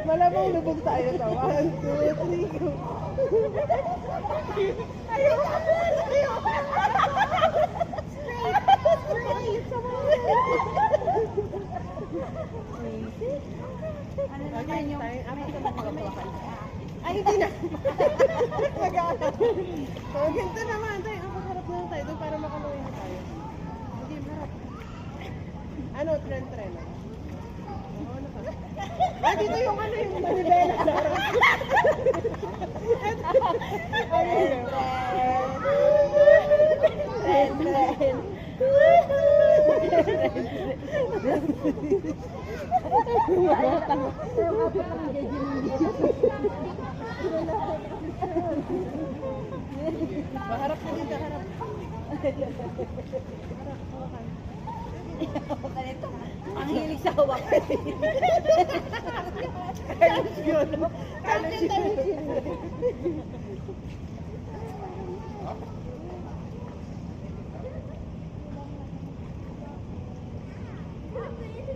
Malamang lubog tayo sa 1, 2, 3, go. Ayoko. Ano naman yung... Ay, hindi na. Mag-aaral. So, ganito naman tayo. Ang harap na lang tayo doon para makaluwi na tayo. Hindi, harap. Ano, tren. Oo, naka. Ah, dito yung ano yung manibela. Ayun. Tren. Harap ka dito, harap. Hawakan ito. Ang hilig sa hawak. Kalos yun. Kalos yun.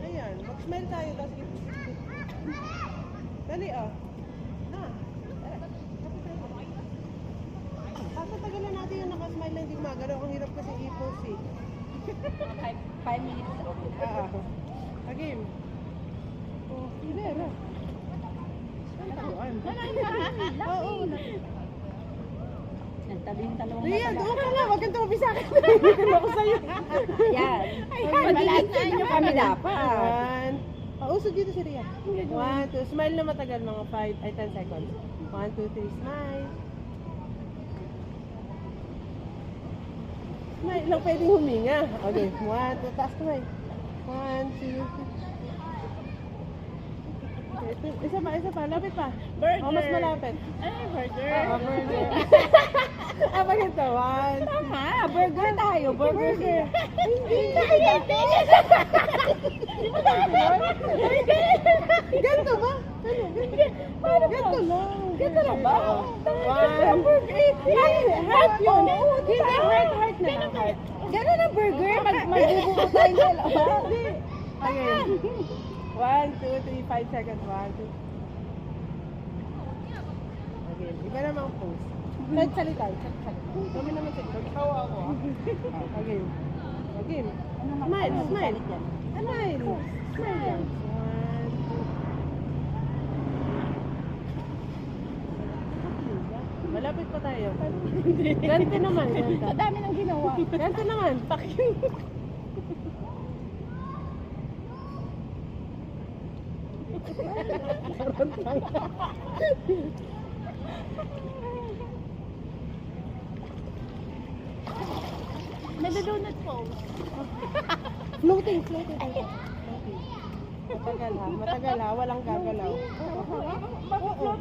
Ayan, mag-smile tayo tapos dali na. Papatagalan natin yung nakasmile na hindi gumagalaw. Ang hirap kasi i-pose eh. 5 minutes. Game. Oh, hindi na. Oo. Nagtabing talong Ria, doon ka na. Huwag kang tumabi sa akin. Nagkakala ko sa'yo. Yan. Magbalansan nyo kami dapat. Pausog dito si Ria. 1, 2. Smile na matagal. Mga 10 seconds. 1, 2, 3. Smile. Smile. Lang pwedeng huminga. Okay. 1, 2. Taas kamay. 1, 2, 3. Isa pa. Lapit pa. Burger. Mas malapit. Ay, burger. Burger. Bakit 1? Tama, burger tayo. Burger. Hindi. Ganto ba? Ganto lang. Ganito lang ba? Heart yun. Hindi, heart na lang. Gano'n ang burger? Magbubuo tayo dalawa. Okay. 1, 2, 3, 5 seconds. 1, 2. Okay, iba naman ang pose. Let's salita. Kami naman salita. Magkawa ako. Okay. Okay. Smile. Smile lang. 1. Malapit pa tayo. Ganito naman. Ang dami nang ginawa. Ganito naman. Nag-donut pose. Floating. Matagal ha. Walang gagalaw. Mag-float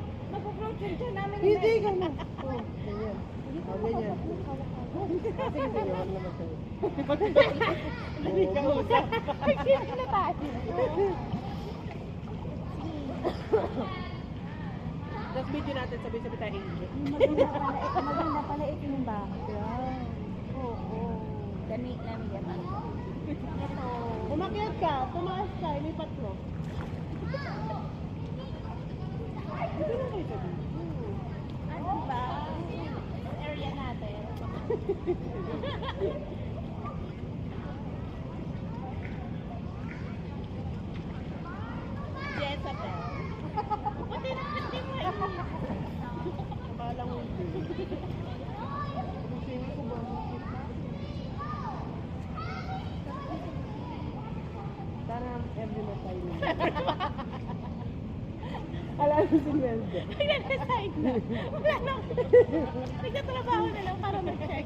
yun dyan namin. Hindi, ganyan. Ganyan. Ganyan. Kasi huwag naman sa'yo. Hindi ka usap. Sige na tayo. Tapos video natin sabi-sabi tayo English. Maganda pala ito yung bahay. Oo. Dami namin yan. Ito. Umakyat ka, tumaas ka, ilipat mo. Ito na kayo sabi. Ano ba? Area natin. Jezabel. Pati na pati mo eh. Akala mo hindi. Sino ko ba? Sana every na tayo. Alam mo si Melda. Nag-decide na. Wala na. Nagtatrabaho na lang para mag-check.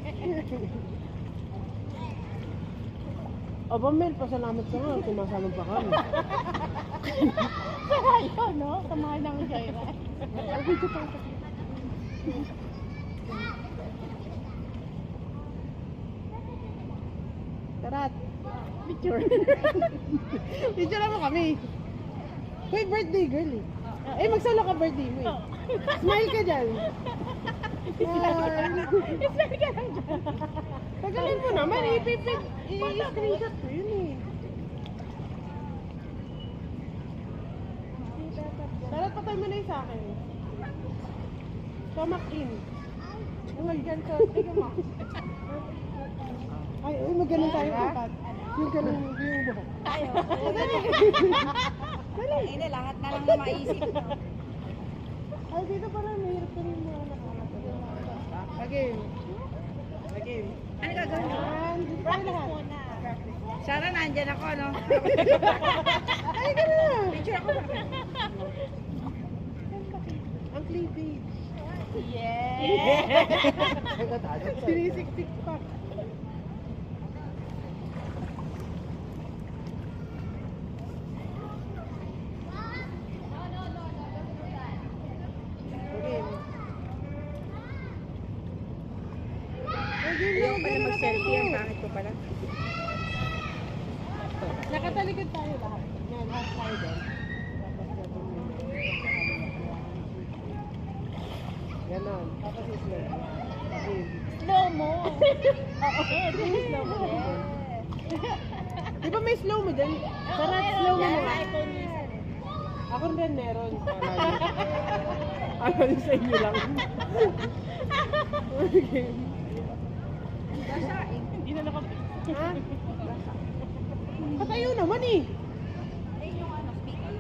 Aba Mel, pasalamat ka nga. Sumasama pa kami. Sarayo, no? Kamahal ng joyride. Tarat. Picture. Picture mo kami. Uy, birthday girl eh. Magsalo ka birthday mo eh. Smile ka dyan. Smile ka lang dyan. Tagalin mo naman, i-screenshot ko yun eh. patay mo na yung sa akin. Stomach in. Huwag yan to. Tingnan mo. Ay, maganon tayo kapat. Yung ganun, yung buhok. Tayo. Dali. Lahat na lang na maisip. Ay, dito pala, mahirap ka rin mga nakakat. Again. Again. Ano gagawin mo? Yan, dito tayo lahat. Sarah, nandyan ako, no? Ay, ka na! Picture ako. Ang cleavage. Yeah! Sinisiksik pa. Again. Ayaw pala mag-selfie. Ang pangit ko pala. Nakatalikod tayo lahat. Yan, half tayo din. Ganon. Tapos slow. Again. Slow mo. Oo, slow mo. Di ba may slow mo din? Sarap slow mo. iPhone user. Ako rin meron. Akala niyo sa inyo lang. Okay. Hindi na nakapit. Ha? Patayo naman eh. Ayun yung ano, speaker.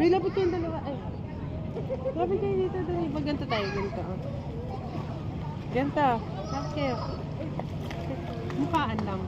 May lapit kayong dalawa. Ay. Lapit kayo dito. Dali. Pag ganito tayo. Ganito. Oh. Ganito. Lapit kayo. Mukhaan lang.